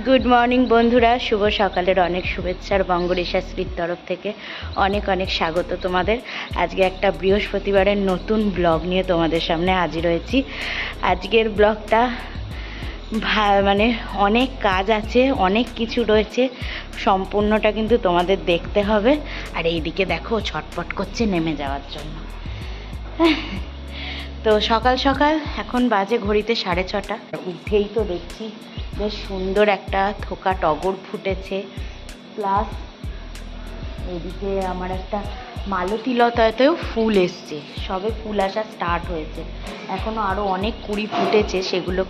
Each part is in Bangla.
গুড মর্নিং বন্ধুরা, শুভ সকালের অনেক শুভেচ্ছার বঙ্গরেশাশ্রীর তরফ থেকে অনেক অনেক স্বাগত তোমাদের। আজকে একটা বৃহস্পতিবারের নতুন ব্লগ নিয়ে তোমাদের সামনে হাজির হয়েছি। আজকের ব্লগটা মানে অনেক কাজ আছে, অনেক কিছু রয়েছে, সম্পূর্ণটা কিন্তু তোমাদের দেখতে হবে। আর এইদিকে দেখো ছটপট করছে নেমে যাওয়ার জন্য। তো সকাল সকাল এখন বাজে ঘড়িতে 6:30। উঠেই তো দেখছি বেশ সুন্দর একটা থোকা টগর ফুটেছে, প্লাস এদিকে আমার একটা মালতী লতাতেও ফুল এসছে, সবে ফুল আসা স্টার্ট হয়েছে। এখনও আরও অনেক কুড়ি ফুটেছে, সেগুলো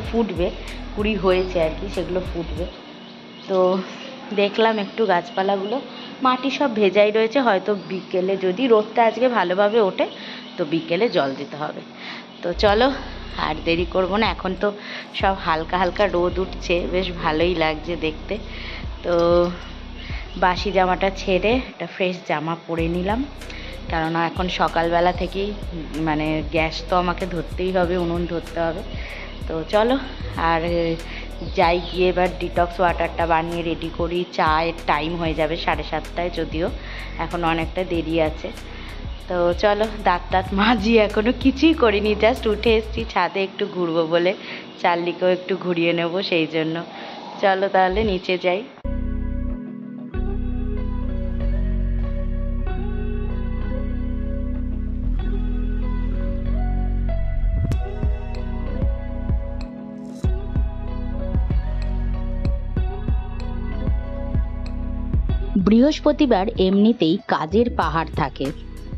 ফুটবে, কুড়ি হয়েছে আর কি, সেগুলো ফুটবে। তো দেখলাম একটু গাছপালাগুলো মাটি সব ভেজাই রয়েছে, হয়তো বিকেলে যদি রোদটা আজকে ভালোভাবে ওঠে তো বিকেলে জল দিতে হবে। তো চলো আর দেরি করবো না, এখন তো সব হালকা হালকা রোদ উঠছে, বেশ ভালোই লাগছে দেখতে। তো বাসি জামাটা ছেড়ে একটা ফ্রেশ জামা পরে নিলাম, কারণ এখন সকালবেলা থেকেই মানে গ্যাস তো আমাকে ধরতেই হবে, উনুন ধরতে হবে। তো চলো আর যাই, গিয়ে এবার ডিটক্স ওয়াটারটা বানিয়ে রেডি করি। চায়ের টাইম হয়ে যাবে 7:30, যদিও এখন অনেকটা দেরি আছে। তো চলো, দাঁত মাজি এখনো কিছুই করিনি, জাস্ট উঠে এসেছি ছাদে একটু ঘুরবো বলে, চার্লিকেও একটু ঘুরিয়ে নেবো সেই জন্য। চলো তাহলে নিচে যাই। বৃহস্পতিবার এমনিতেই কাজের পাহাড় থাকে,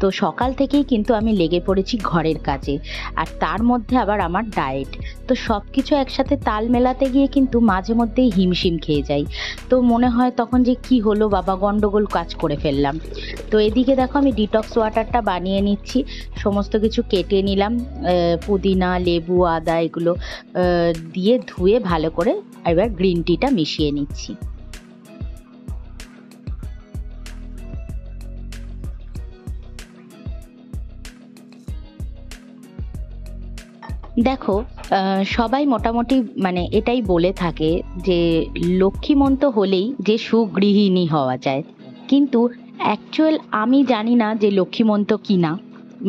তো সকাল থেকেই কিন্তু আমি লেগে পড়েছি ঘরের কাজে, আর তার মধ্যে আবার আমার ডায়েট। তো সব কিছু একসাথে তাল মেলাতে গিয়ে কিন্তু মাঝে মধ্যেই হিমশিম খেয়ে যাই। তো মনে হয় তখন যে কি হলো বাবা, গন্ডগোল কাজ করে ফেললাম। তো এদিকে দেখো আমি ডিটক্স ওয়াটারটা বানিয়ে নিচ্ছি, সমস্ত কিছু কেটে নিলাম, পুদিনা, লেবু, আদা এগুলো দিয়ে ধুয়ে ভালো করে এবার গ্রিন টিটা মিশিয়ে নিচ্ছি। দেখো সবাই মোটামুটি মানে এটাই বলে থাকে যে লক্ষ্মীমন্ত হলেই যে সুগৃহিণী হওয়া যায়, কিন্তু অ্যাকচুয়াল আমি জানি না যে লক্ষ্মীমন্ত কিনা,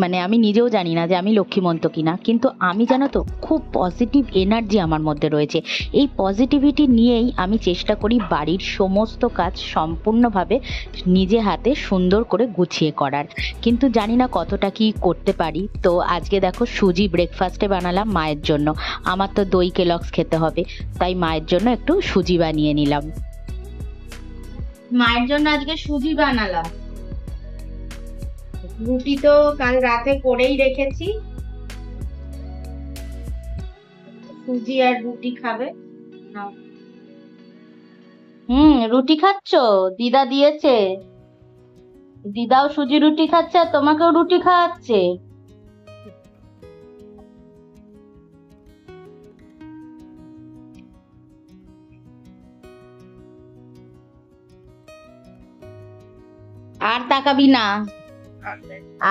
মানে আমি নিজেও জানি না যে আমি লক্ষ্মীমন্ত কিনা, কিন্তু আমি জানো তো খুব পজিটিভ এনার্জি আমার মধ্যে রয়েছে। এই পজিটিভিটি নিয়েই আমি চেষ্টা করি বাড়ির সমস্ত কাজ সম্পূর্ণভাবে নিজে হাতে সুন্দর করে গুছিয়ে করার, কিন্তু জানি না কতটা কি করতে পারি। তো আজকে দেখো সুজি ব্রেকফাস্টে বানালাম মায়ের জন্য, আমার তো দই কেলক্স খেতে হবে, তাই মায়ের জন্য একটু সুজি বানিয়ে নিলাম। মায়ের জন্য আজকে সুজি বানালাম। রুটি তো কাল রাতে করেই রেখেছি, সুজি আর রুটি খাবে। রুটি খাচ্ছ? দিদা দিয়েছে, দিদাও সুজি রুটি খাচ্ছে আর তোমাকেও রুটি খাওয়াচ্ছে। আর তাকাবি না,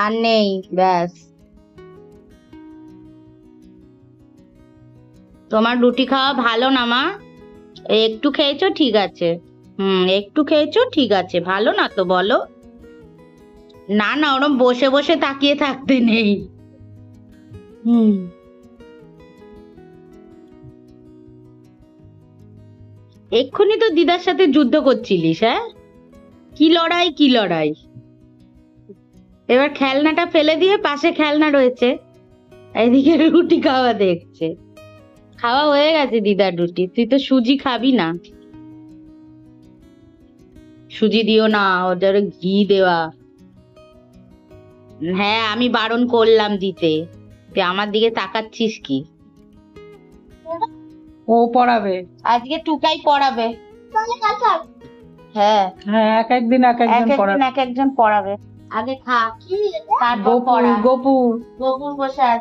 আর নেই, ব্যাস। তোমার রুটি খাওয়া ভালো না মা? একটু খেয়েছো ঠিক আছে, একটু খেয়েছো ঠিক আছে, ভালো না তো বলো। না না, ওরম বসে বসে তাকিয়ে থাকতে নেই। এক্ষুনি তো দিদার সাথে যুদ্ধ করছিলিস, হ্যাঁ? কি লড়াই কি লড়াই। এবার খেলনাটা ফেলে দিয়ে পাশে খেলনা রয়েছে, এদিকে রুটি খাওয়া দেখছে। খাওয়া হয়ে গেছে দিদার রুটি, তুই তো সুজি খাবি না। সুজি দিও না, ওদের ঘি দেওয়া। হ্যাঁ আমি বারণ করলাম দিতে, তুই আমার দিকে তাকাচ্ছিস কি? ও পড়াবে আজকে টুকাই পড়াবে। হ্যাঁ হ্যাঁ, এক একদিন এক একজন পড়াবে। আগে খা, তারপর পড়া। গোপুর প্রসাদ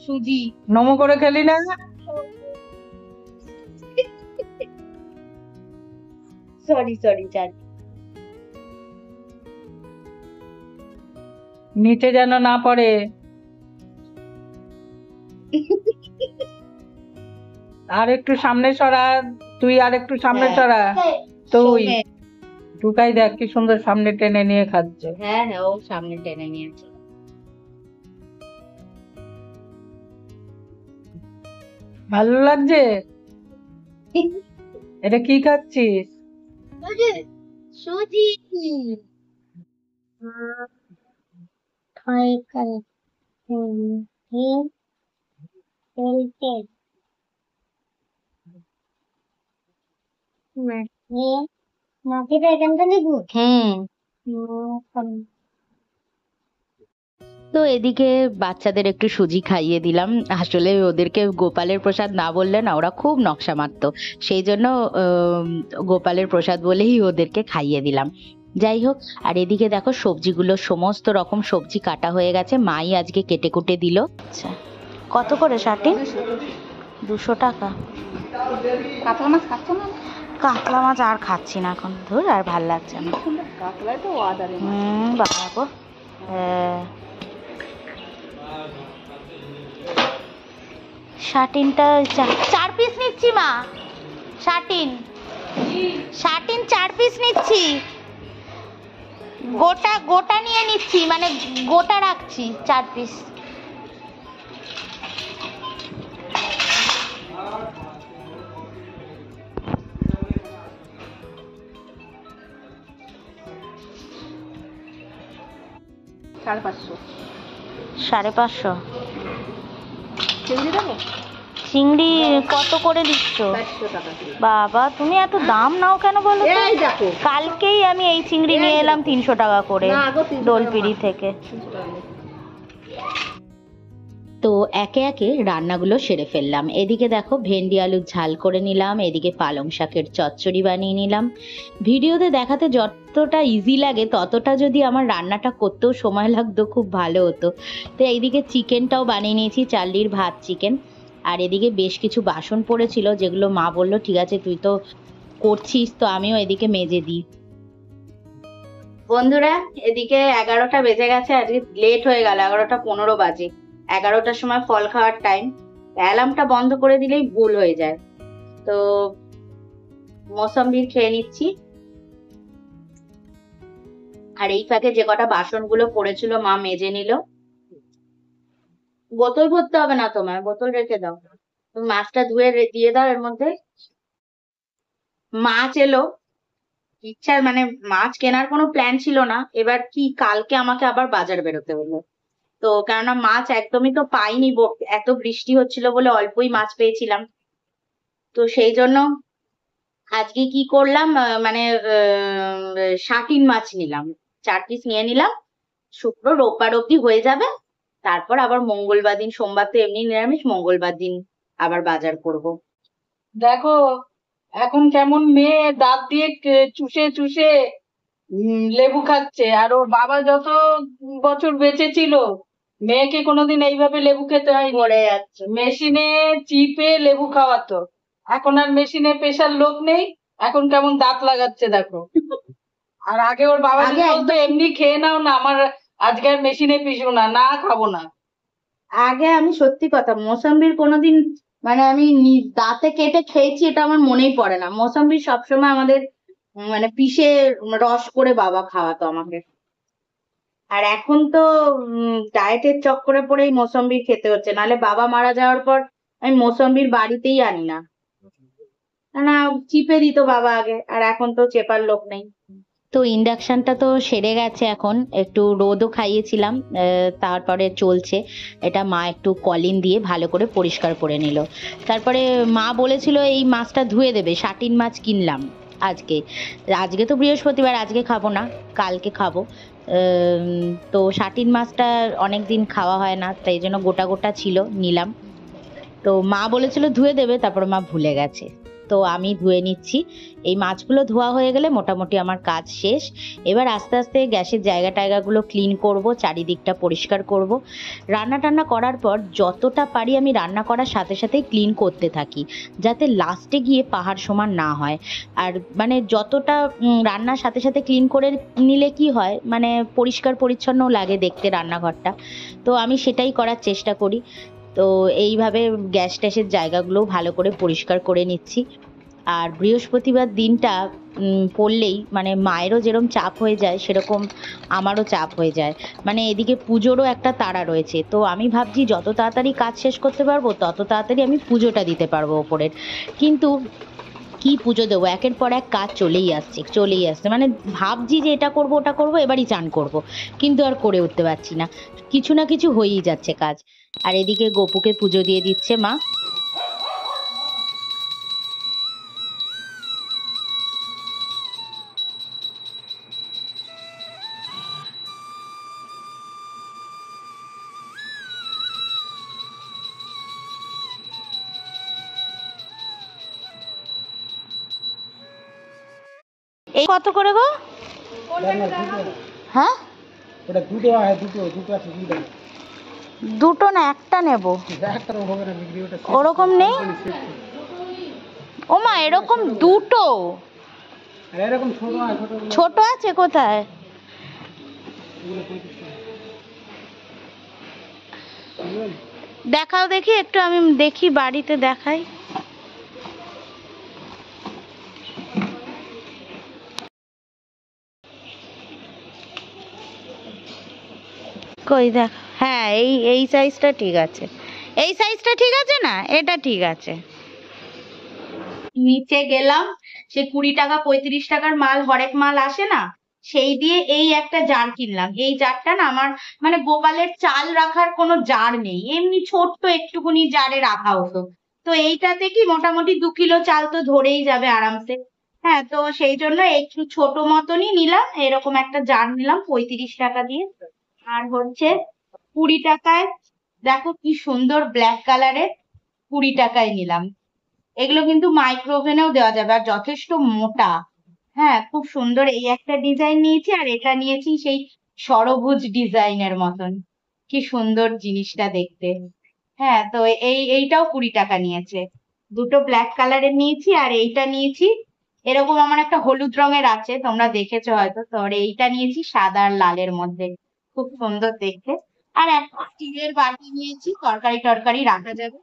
সুজি। নমো করে খেলি না? সরি চাল, নিচে যেন না পড়ে। আর একটু সামনে সরা, তুই আর একটু সামনে হ্যাঁ। সরা। তুই সোমে। ঢুকাই দেখ কি সুন্দর সামনে টেনে নিয়ে খাচ্ছে। হ্যাঁ হ্যাঁ, ও সামনে টেনে নিয়েছে। ভালো লাগছে? এটা কি খাচ্ছিস? সুজি। তো এদিকে বাচ্চাদের একটু সুজি খাইয়ে দিলাম। আসলে ওদেরকে গোপালের প্রসাদ না বললে না ওরা খুব নকশা মারতো, সেই জন্য গোপালের প্রসাদ বলেই ওদেরকে খাইয়ে দিলাম। যাই হোক, আর এদিকে দেখো সবজিগুলো সমস্ত রকম সবজি কাটা হয়ে গেছে, মাই আজকে কেটে কুটে দিল। আচ্ছা, কত করে শাটি? 200 টাকা। কাতলা মাছ খাচ্ছ না? কাতলা মাছ আর খাচ্ছি না এখন, ধর আর ভাল লাগছে না। কাতলায় তো আদারে বাবা গো। শাটিনটা 4 পিস নিচ্ছি মা। শাটিন 4 পিস নিচ্ছি, গোটা গোটা নিয়ে নিচ্ছি, মানে গোটা রাখছি 4 পিস। সাড়ে 500। 550। চিংড়ি দেবো? চিংড়ি কত করে দিচ্ছ? 400 টাকা। বাবা তুমি এত দাম নাও কেন বলো তো? এই দেখো, কালকেই আমি এই চিংড়ি নিয়ে এলাম 300 টাকা করে না গো, 300 টাকা দোলপিড়ি থেকে। তো একে একে রান্নাগুলো সেরে ফেললাম। এদিকে দেখো ভেন্ডি আলুর ঝাল করে নিলাম, এদিকে পালং শাকের চচ্চড়ি বানিয়ে নিলাম। ভিডিওতে দেখাতে যতটা ইজি লাগে ততটা যদি আমার রান্নাটা করতেও সময় লাগতো খুব ভালো হতো। তো এইদিকে চিকেনটাও বানিয়ে নিয়েছি, চার্লির ভাত চিকেন। আর এদিকে বেশ কিছু বাসন পড়েছিল যেগুলো মা বললো ঠিক আছে তুই তো করছিস, তো আমিও এদিকে মেজে দিই। বন্ধুরা এদিকে 11টা বেজে গেছে, আজকে লেট হয়ে গেল, 11টা 15 বাজে। 11টার সময় ফল খাওয়ার টাইম, অ্যালার্মটা বন্ধ করে দিলেই ভুল হয়ে যায়। তো মৌসম্বির খেয়ে নিচ্ছি। আর এই ফাঁকে যে কটা বাসনগুলো পড়েছিল মা মেজে নিল। বোতল ভরতে হবে না তোমার, বোতল রেখে দাও, তুমি মাছটা ধুয়ে দিয়ে দাও এর মধ্যে। মাছ এলো, ইচ্ছা মানে মাছ কেনার কোনো প্ল্যান ছিল না, এবার কি কালকে আমাকে আবার বাজার বেরোতে হলো। তো কেননা মাছ একদমই তো পাইনি, এত বৃষ্টি হচ্ছিল বলে অল্পই মাছ পেয়েছিলাম। তো সেই জন্য আজকে কি করলাম, মানে শাটিন মাছ নিলাম, 4 পিস নিয়ে নিলাম। শুক্র রোববার অব্দি হয়ে যাবে, তারপর আবার মঙ্গলবার দিন, সোমবার তো এমনি নিরামিষ, মঙ্গলবার দিন আবার বাজার করব। দেখো এখন কেমন মেয়ে দাঁত দিয়ে চুষে চুষে লেবু খাচ্ছে। আর ওর বাবা যত বছর বেঁচে ছিল মেয়েকে কোনোদিন এইভাবে লেবু খেতে হয় পড়ে যাচ্ছে। মেশিনে চিপে লেবু খাওয়াতো, এখন আর মেশিনে পেশার লোক নেই, এখন কেমন দাঁত লাগাচ্ছে দেখো। আর আগে ওর বাবা আগে বলতো এমনি খেয়ে নাও না, আমার আজকে আর মেশিনে পিসো না, না খাবো না। আগে আমি সত্যি কথা মৌসম্বির কোনোদিন মানে আমি দাঁতে কেটে খেয়েছি এটা আমার মনেই পড়ে না। মৌসম্বি সবসময় আমাদের মানে পিষে রস করে বাবা খাওয়াতো আমাকে। আর এখন তো ডায়েটের চক্করে পড়েই মৌসম্বি খেতে হচ্ছে, নাহলে বাবা মারা যাওয়ার পর আমি মৌসম্বির বাড়িতেই আনি না, না চিপে দিত বাবা আগে, আর এখন তো চেপার লোক নেই। তো ইন্ডাকশনটা তো সেরে গেছে, এখন একটু রোদও খাইয়েছিলাম, তারপরে চলছে। এটা মা একটু কলিন দিয়ে ভালো করে পরিষ্কার করে নিল। তারপরে মা বলেছিল এই মাছটা ধুয়ে দেবে, শাটিন মাছ কিনলাম আজকে। আজকে তো বৃহস্পতিবার, আজকে খাবো না, কালকে খাবো। তো শাটিন মাছটা অনেক দিন খাওয়া হয় না, তাই জন্য গোটা গোটা ছিল নিলাম। তো মা বলেছিল ধুয়ে দেবে, তারপর মা ভুলে গেছে, তো আমি ধুয়ে নিচ্ছি। এই মাছগুলো ধোয়া হয়ে গেলে মোটামুটি আমার কাজ শেষ। এবার আস্তে আস্তে গ্যাসের জায়গা টায়গাগুলো ক্লিন করব, চারিদিকটা পরিষ্কার করব। রান্না টান্না করার পর যতটা পারি আমি রান্না করার সাথে সাথেই ক্লিন করতে থাকি, যাতে লাস্টে গিয়ে পাহাড় সমান না হয়। আর মানে যতটা রান্নার সাথে সাথে ক্লিন করে নিলে কি হয়, মানে পরিষ্কার পরিচ্ছন্ন লাগে দেখতে রান্নাঘরটা। তো আমি সেটাই করার চেষ্টা করি। তো এইভাবে গ্যাস ট্যাসের জায়গাগুলো ভালো করে পরিষ্কার করে নিচ্ছি। আর বৃহস্পতিবার দিনটা পড়লেই মানে মায়েরও যেরকম চাপ হয়ে যায় সেরকম আমারও চাপ হয়ে যায়, মানে এদিকে পুজোরও একটা তাড়া রয়েছে। তো আমি ভাবছি যত তাড়াতাড়ি কাজ শেষ করতে পারবো তত তাড়াতাড়ি আমি পুজোটা দিতে পারবো ওপরের। কিন্তু কি পুজো দেবো, একের পর এক কাজ চলেই আসছে, মানে ভাবছি যে এটা করব ওটা করব, এবারই চান করব, কিন্তু আর করে উঠতে পারছি না, কিছু না কিছু হয়েই যাচ্ছে কাজ। আর এদিকে গপুকে পুজো দিয়ে দিচ্ছে মা। এই কত করে গো? হ্যাঁ, দুটো না একটা নেব, ওরকম নেই। ও মা, এরকম দুটো ছোট আছে কোথায়? দেখাও দেখি একটু, আমি দেখি বাড়িতে দেখাই। কই দেখ, হ্যাঁ এই এই সাইজটা ঠিক আছে, এই সাইজটা ঠিক আছে না, এটা ঠিক আছে। নিচে গেলাম, সে 20 টাকা 35 টাকার মাল, হরেক মাল আসে না, সেই দিয়ে এই একটা জার কিনলাম। এই জারটা না আমার মানে গোপালের চাল রাখার কোনো জার নেই, এমনি ছোট্ট একটুকুনি জারে রাখা হতো। তো এইটাতে কি মোটামুটি 2 কিলো চাল তো ধরেই যাবে আরামসে। হ্যাঁ, তো সেই জন্য একটু ছোট মতনই নিলাম, এরকম একটা জার নিলাম 35 টাকা দিয়ে। আর হচ্ছে 20 টাকায়, দেখো কি সুন্দর ব্ল্যাক কালারের, 20 টাকায় নিলাম। এগুলো কিন্তু মাইক্রোওভেনেও দেওয়া যাবে, আর যথেষ্ট মোটা। হ্যাঁ, খুব সুন্দর। এই একটা ডিজাইন নিয়েছি, আর এটা নিয়েছি সেই ষড়ভুজ ডিজাইনের মতন, কি সুন্দর জিনিসটা দেখতে। হ্যাঁ, তো এইটাও 20 টাকা নিয়েছে। দুটো ব্ল্যাক কালারের নিয়েছি, আর এইটা নিয়েছি এরকম আমার একটা হলুদ রঙের আছে, তোমরা দেখেছো হয়তো। তো এইটা নিয়েছি সাদা আর লালের মধ্যে, খুব সুন্দর দেখতে। আর একটা স্টিলের বাটি নিয়েছি, তরকারি টরকারি রাখা যাবে।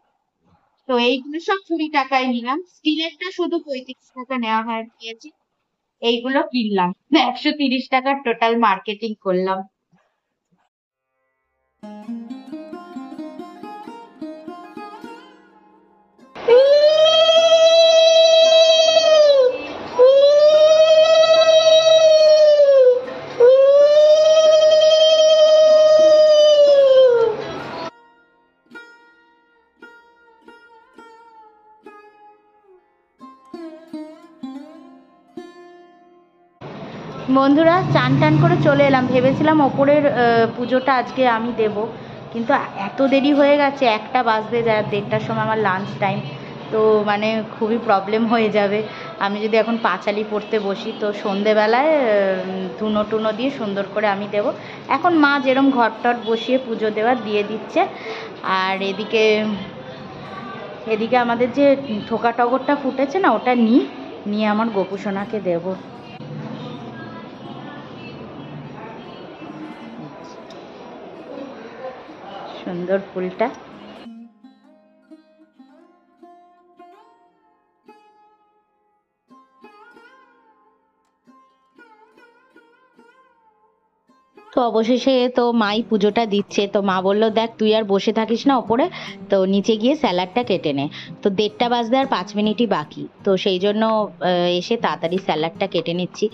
তো এইগুলো সব 20 টাকায় নিলাম, স্টিলেরটা শুধু 35 টাকা নেওয়া হয় নিয়েছি। এইগুলো কিনলাম, 130 টাকার টোটাল মার্কেটিং করলাম। বন্ধুরা, চান টান করে চলে এলাম, ভেবেছিলাম ওপরের পুজোটা আজকে আমি দেব, কিন্তু এত দেরি হয়ে গেছে, 1টা বাজতে যায়, 1:30টার সময় আমার লাঞ্চ টাইম। তো মানে খুবই প্রবলেম হয়ে যাবে আমি যদি এখন পাঁচালি পড়তে বসি। তো সন্ধেবেলায় ধুনো টুনো দিয়ে সুন্দর করে আমি দেব। এখন মা যেরম ঘর টট বসিয়ে পুজো দেওয়ার দিয়ে দিচ্ছে। আর এদিকে এদিকে আমাদের যে থোকা টগরটা ফুটেছে না, ওটা নিয়ে আমার গোপুসোনাকে দেবো। সুন্দর ফুলটা। তো অবশেষে তো মাই পুজোটা দিচ্ছে। তো মা বললো, দেখ তুই আর বসে থাকিস না ওপরে, তো নিচে গিয়ে স্যালাডটা কেটে নে। তো 1:30 বাজতে আর 5 মিনিটই বাকি, তো সেই জন্য এসে তাড়াতাড়ি স্যালাডটা কেটে নিচ্ছি।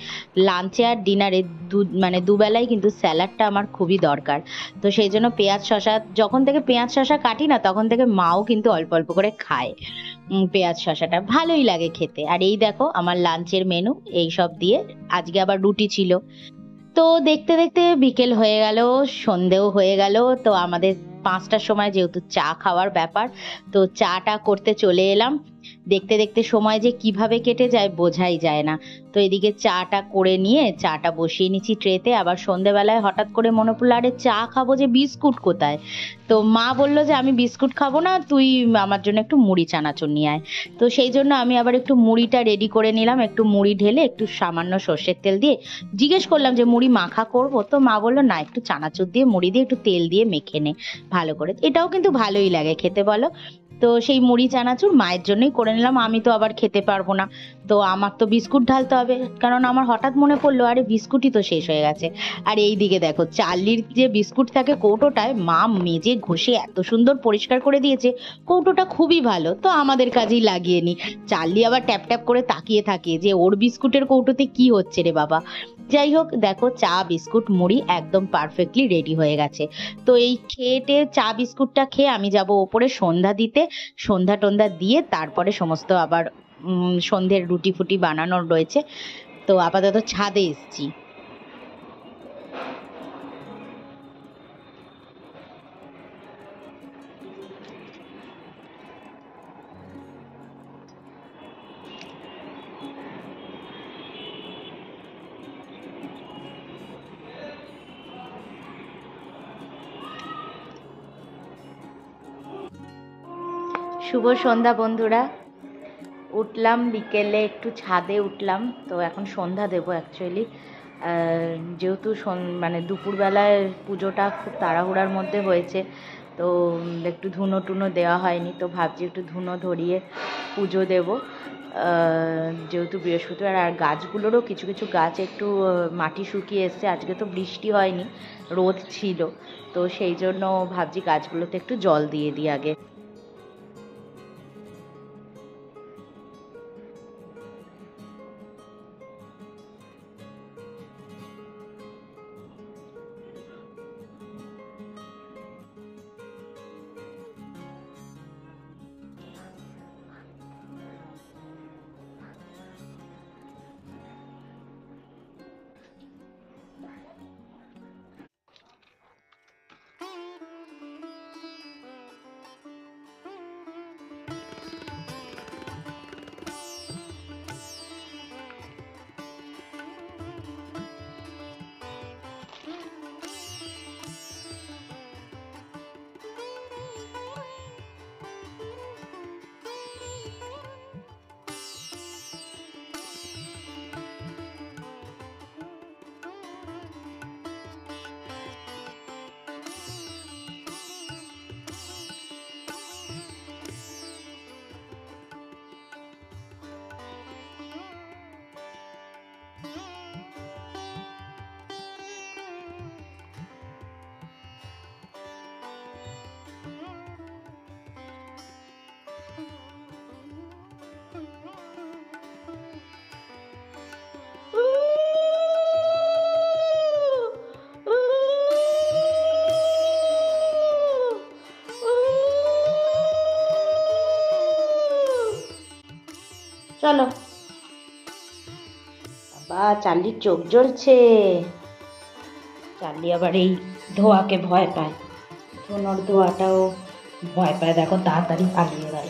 লাঞ্চে আর ডিনারে মানে দুবেলায় কিন্তু স্যালাডটা আমার খুবই দরকার। তো সেই জন্য পেঁয়াজ শসা, যখন থেকে পেঁয়াজ শসা কাটি না তখন থেকে মাও কিন্তু অল্প অল্প করে খায়। পেঁয়াজ শসাটা ভালোই লাগে খেতে। আর এই দেখো আমার লাঞ্চের মেনু, এই সব দিয়ে। আজকে আবার রুটি ছিল। তো দেখতে দেখতে বিকেল হয়ে গেল, সন্ধেও হয়ে গেল। তো আমাদের 5টার সময় যেহেতু চা খাওয়ার ব্যাপার, তো চাটা করতে চলে এলাম। দেখতে দেখতে সময় যে কিভাবে কেটে যায় বোঝাই যায় না। তো এদিকে চাটা করে নিয়ে চাটা বসিয়ে নিচ্ছি ট্রেতে। আবার সন্ধেবেলায় হঠাৎ করে মনে পড়লো, আরে চা খাবো যে, বিস্কুট কোথায়? তো মা বললো যে আমি বিস্কুট খাবো না, তুই আমার জন্য একটু মুড়ি চানাচুর নিয়ে আয়। তো সেই জন্য আমি আবার একটু মুড়িটা রেডি করে নিলাম, একটু মুড়ি ঢেলে একটু সামান্য সর্ষের তেল দিয়ে। জিজ্ঞেস করলাম যে মুড়ি মাখা করব? তো মা বললো না, একটু চানাচুর দিয়ে মুড়ি দিয়ে একটু তেল দিয়ে মেখে নে ভালো করে, এটাও কিন্তু ভালোই লাগে খেতে, বলো? তো সেই মুড়ি চানাচুর মায়ের জন্যই করে নিলাম, আমি তো আবার খেতে পারবো না, তো আমার তো বিস্কুট ঢালতে হবে, কারণ আমার হঠাৎ মনে পড়লো আরে বিস্কুটই তো শেষ হয়ে গেছে। আর এই দিকে দেখো চার্লির যে বিস্কুট থাকে কৌটোটায় মা মেজে ঘষে এত সুন্দর পরিষ্কার করে দিয়েছে, কৌটোটা খুবই ভালো, তো আমাদের কাজেই লাগিয়ে নি। চার্লি আবার ট্যাপ ট্যাপ করে তাকিয়ে থাকে যে ওর বিস্কুটের কৌটোতে কি হচ্ছে রে বাবা। যাই হোক, দেখো চা বিস্কুট মুড়ি একদম পারফেক্টলি রেডি হয়ে গেছে। তো এই খেয়ে চা বিস্কুটটা খেয়ে আমি যাব ওপরে সন্ধ্যা দিতে, সন্ধ্যা টন্ধা দিয়ে তারপরে সমস্ত আবার সন্ধ্যের রুটি ফুটি বানানোর রয়েছে। তো আপাতত ছাদে এসছি। শুভ সন্ধ্যা বন্ধুরা, উঠলাম বিকেলে একটু ছাদে উঠলাম, তো এখন সন্ধ্যা দেবো অ্যাকচুয়ালি। যেহেতু মানে দুপুরবেলায় পুজোটা খুব তাড়াহুড়ার মধ্যে হয়েছে, তো একটু ধুনো টুনো দেওয়া হয়নি, তো ভাবছি একটু ধুনো ধরিয়ে পুজো দেব। যেহেতু বৃহস্পতিবার, আর গাছগুলোরও কিছু কিছু গাছ একটু মাটি শুকিয়ে এসছে, আজকে তো বৃষ্টি হয়নি, রোদ ছিল, তো সেই জন্য ভাবছি গাছগুলোতে একটু জল দিয়ে দিই আগে। চলো বাবা, চার্লির চোখ জ্বলছে। চার্লি আবার এই ধোঁয়াকে ভয় পায়, ধুনোর ধোঁয়াটাও ভয় পায়, দেখো তাড়াতাড়ি পালিয়ে গেল।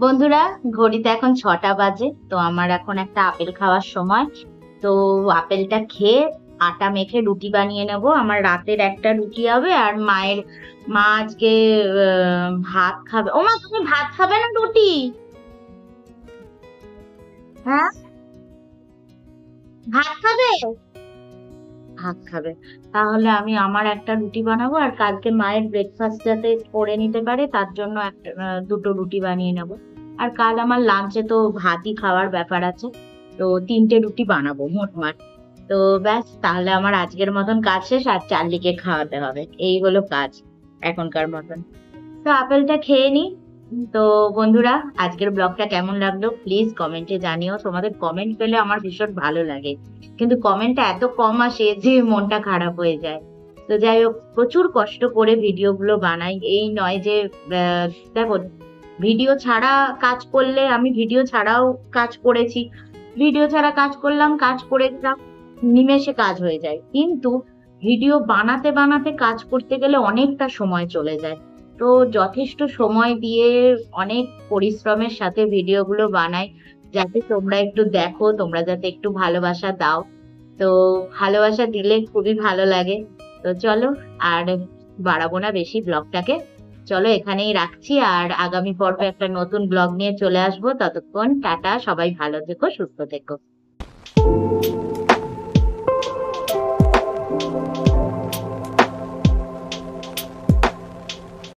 বন্ধুরা, ঘড়িতে এখন 6টা বাজে, তো আমার এখন একটা আপেল খাওয়ার সময়। তো আপেলটা খেয়ে আটা মেখে রুটি বানিয়ে নেব। আমার রাতের একটা রুটি হবে, আর মা আজকে ভাত খাবে। ও মা, তুমি ভাত খাবে না রুটি? হ্যাঁ, ভাত খাবে? ভাত খাবে, তাহলে আমি আমার একটা রুটি বানাবো, আর কালকে মায়ের ব্রেকফাস্ট যাতে করে নিতে পারে তার জন্য একটা দুটো রুটি বানিয়ে নেব। আর কাল আমার লাঞ্চে তো ভাতই খাওয়ার ব্যাপার আছে, তো 3টে রুটি বানাবো মোটমাট। তো ব্যাস, তাহলে আমার আজকের মতন কাজ শেষ, আর চার্লিকে খাওয়াতে হবে, এই হলো কাজ এখনকার মতন। তো আপেলটা খেয়ে নি, তো বন্ধুরা, আজকের ব্লগটা কেমন লাগলো প্লিজ কমেন্টে জানিও। তোমাদের কমেন্ট পেলে আমার ভীষণ ভালো লাগে, কিন্তু কমেন্টটা এত কম আসে যে মনটা খারাপ হয়ে যায়। তো যাই হোক, প্রচুর কষ্ট করে ভিডিওগুলো বানাই, এই নয় যে দেখো, ভিডিও ছাড়া কাজ করলে, আমি ভিডিও ছাড়াও কাজ করেছি, ভিডিও ছাড়া কাজ করলাম, কাজ করে দিলাম, নিমেষে কাজ হয়ে যায়। কিন্তু ভিডিও বানাতে বানাতে কাজ করতে গেলে অনেকটা সময় চলে যায়। তো যথেষ্ট সময় দিয়ে অনেক পরিশ্রমের সাথে ভিডিওগুলো বানাই, যাতে তোমরা একটু দেখো, তোমরা যাতে একটু ভালোবাসা দাও। তো ভালোবাসা দিলে খুবই ভালো লাগে। তো চলো, আর বাড়াবো না বেশি ব্লগটাকে, চলো এখানেই রাখছি। আর আগামী পর্বে একটা নতুন ব্লগ নিয়ে চলে আসবো। ততক্ষণ টাটা, সবাই ভালো থেকো, সুস্থ থেকো।